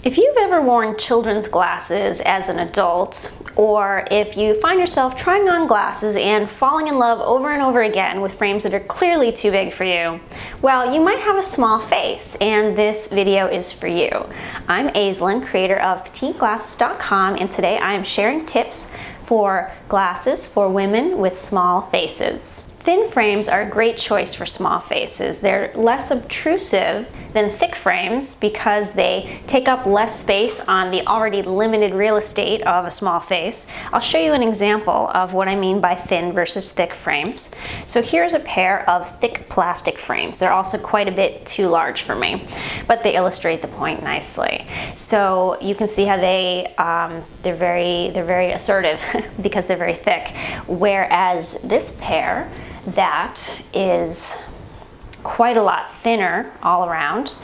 If you've ever worn children's glasses as an adult, or if you find yourself trying on glasses and falling in love over and over again with frames that are clearly too big for you, well, you might have a small face, and this video is for you. I'm Aislinn, creator of PetiteGlasses.com, and today I am sharing tips for glasses for women with small faces. Thin frames are a great choice for small faces. They're less obtrusive than thick frames because they take up less space on the already limited real estate of a small face. I'll show you an example of what I mean by thin versus thick frames. So here's a pair of thick plastic frames. They're also quite a bit too large for me, but they illustrate the point nicely. So you can see how they're very assertive because they're very thick, whereas this pair that is quite a lot thinner all around.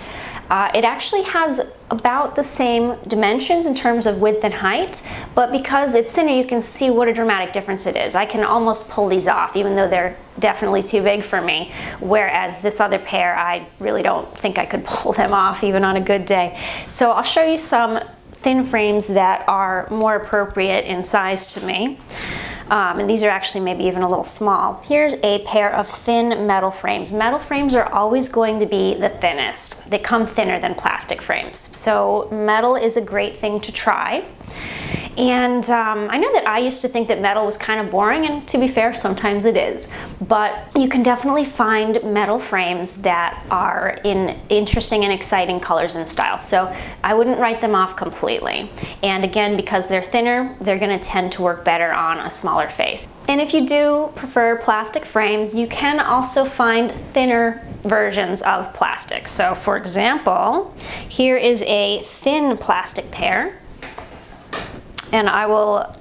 It actually has about the same dimensions in terms of width and height, but because it's thinner, you can see what a dramatic difference it is. I can almost pull these off, even though they're definitely too big for me, whereas this other pair, I really don't think I could pull them off even on a good day. So I'll show you some thin frames that are more appropriate in size to me. And these are actually maybe even a little small. Here's a pair of thin metal frames. Metal frames are always going to be the thinnest. They come thinner than plastic frames. So metal is a great thing to try. And I know that I used to think that metal was kind of boring, and to be fair, sometimes it is. But you can definitely find metal frames that are in interesting and exciting colors and styles. So I wouldn't write them off completely. And again, because they're thinner, they're going to tend to work better on a smaller face. And if you do prefer plastic frames, you can also find thinner versions of plastic. So for example, here is a thin plastic pair. And I will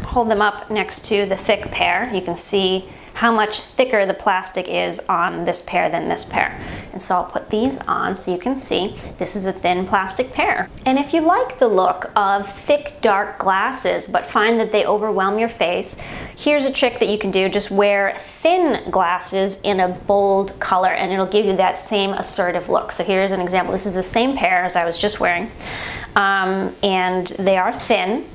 hold them up next to the thick pair. You can see how much thicker the plastic is on this pair than this pair. And so I'll put these on so you can see this is a thin plastic pair. And if you like the look of thick, dark glasses but find that they overwhelm your face, here's a trick that you can do. Just wear thin glasses in a bold color and it'll give you that same assertive look. So here's an example. This is the same pair as I was just wearing. And they are thin,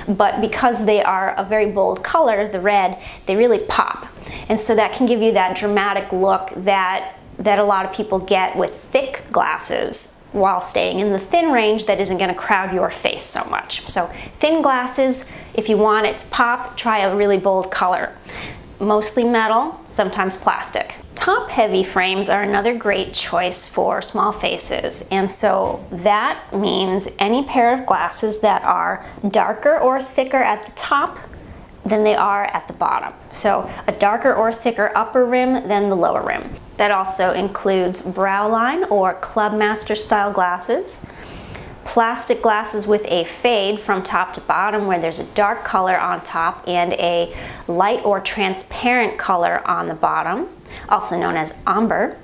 but because they are a very bold color, the red, they really pop. And so that can give you that dramatic look that a lot of people get with thick glasses while staying in the thin range that isn't going to crowd your face so much. So thin glasses, if you want it to pop, try a really bold color. Mostly metal, sometimes plastic. Top-heavy frames are another great choice for small faces, and so that means any pair of glasses that are darker or thicker at the top than they are at the bottom. So a darker or thicker upper rim than the lower rim. That also includes brow line or Clubmaster style glasses, plastic glasses with a fade from top to bottom where there's a dark color on top and a light or transparent color on the bottom, also known as amber,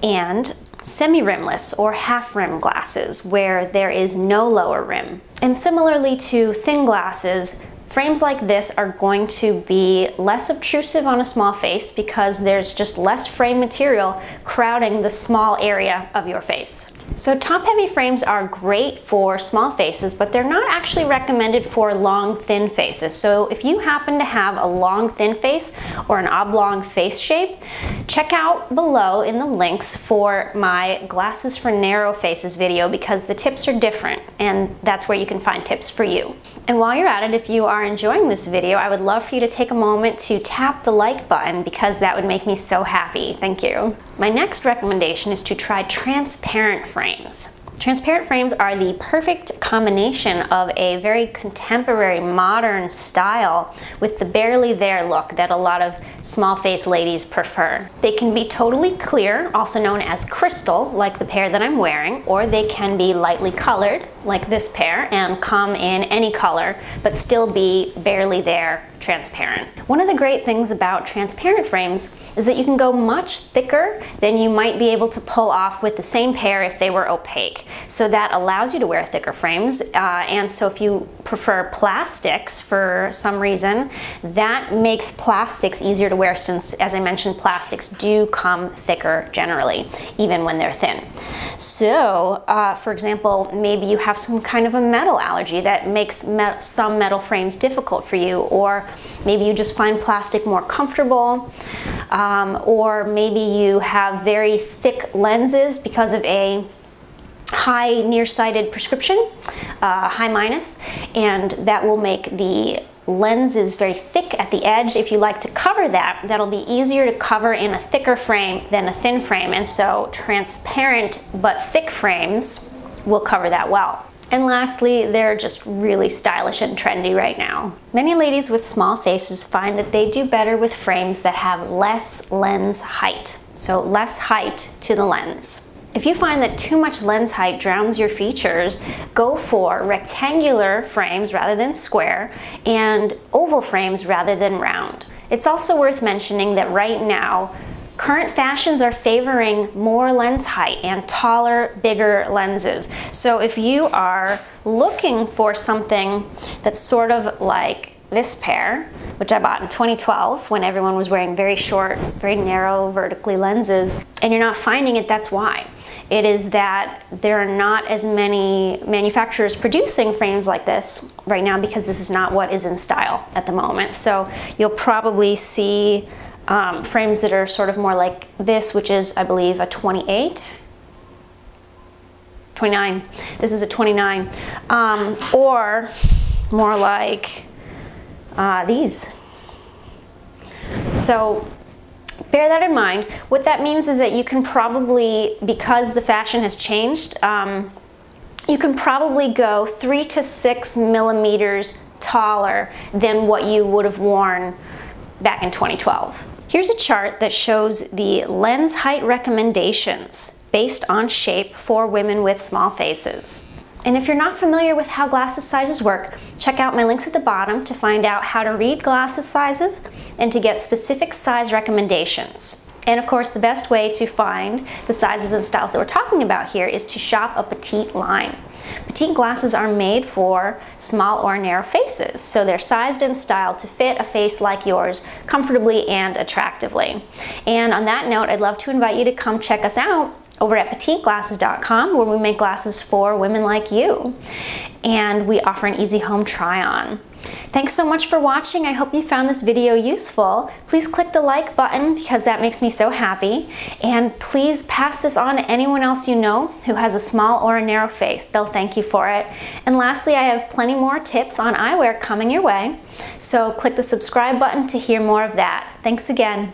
and semi-rimless or half-rim glasses where there is no lower rim. And similarly to thin glasses, frames like this are going to be less obtrusive on a small face because there's just less frame material crowding the small area of your face. So top-heavy frames are great for small faces, but they're not actually recommended for long, thin faces. So if you happen to have a long, thin face or an oblong face shape, check out below in the links for my Glasses for Narrow Faces video because the tips are different, and that's where you can find tips for you. And while you're at it, if you are enjoying this video, I would love for you to take a moment to tap the like button because that would make me so happy. Thank you. My next recommendation is to try transparent frames. Transparent frames are the perfect combination of a very contemporary, modern style with the barely there look that a lot of small face ladies prefer. They can be totally clear, also known as crystal, like the pair that I'm wearing, or they can be lightly colored, like this pair, and come in any color, but still be barely there, transparent. One of the great things about transparent frames is that you can go much thicker than you might be able to pull off with the same pair if they were opaque. So that allows you to wear thicker frames frames, and so if you prefer plastics for some reason, that makes plastics easier to wear since, as I mentioned, plastics do come thicker generally, even when they're thin. So, for example, maybe you have some kind of a metal allergy that makes some metal frames difficult for you, or maybe you just find plastic more comfortable, or maybe you have very thick lenses because of a high nearsighted prescription, high minus, and that will make the lenses very thick at the edge. If you like to cover that, that'll be easier to cover in a thicker frame than a thin frame, and so transparent but thick frames will cover that well. And lastly, they're just really stylish and trendy right now. Many ladies with small faces find that they do better with frames that have less lens height, so less height to the lens. If you find that too much lens height drowns your features, go for rectangular frames rather than square, and oval frames rather than round. It's also worth mentioning that right now, current fashions are favoring more lens height and taller, bigger lenses. So if you are looking for something that's sort of like this pair, which I bought in 2012 when everyone was wearing very short, very narrow, vertically lenses, and you're not finding it, that's why. It is that there are not as many manufacturers producing frames like this right now because this is not what is in style at the moment. So you'll probably see frames that are sort of more like this, which is, I believe, a 28, 29. This is a 29. Or more like these. So bear that in mind. What that means is that you can probably, because the fashion has changed, you can probably go 3 to 6 millimeters taller than what you would have worn back in 2012. Here's a chart that shows the lens height recommendations based on shape for women with small faces. And if you're not familiar with how glasses sizes work, check out my links at the bottom to find out how to read glasses sizes and to get specific size recommendations. And of course, the best way to find the sizes and styles that we're talking about here is to shop a petite line. Petite glasses are made for small or narrow faces, so they're sized and styled to fit a face like yours comfortably and attractively. And on that note, I'd love to invite you to come check us out over at petiteglasses.com, where we make glasses for women like you. And we offer an easy home try-on. Thanks so much for watching. I hope you found this video useful. Please click the like button because that makes me so happy. And please pass this on to anyone else you know who has a small or a narrow face. They'll thank you for it. And lastly, I have plenty more tips on eyewear coming your way. So click the subscribe button to hear more of that. Thanks again.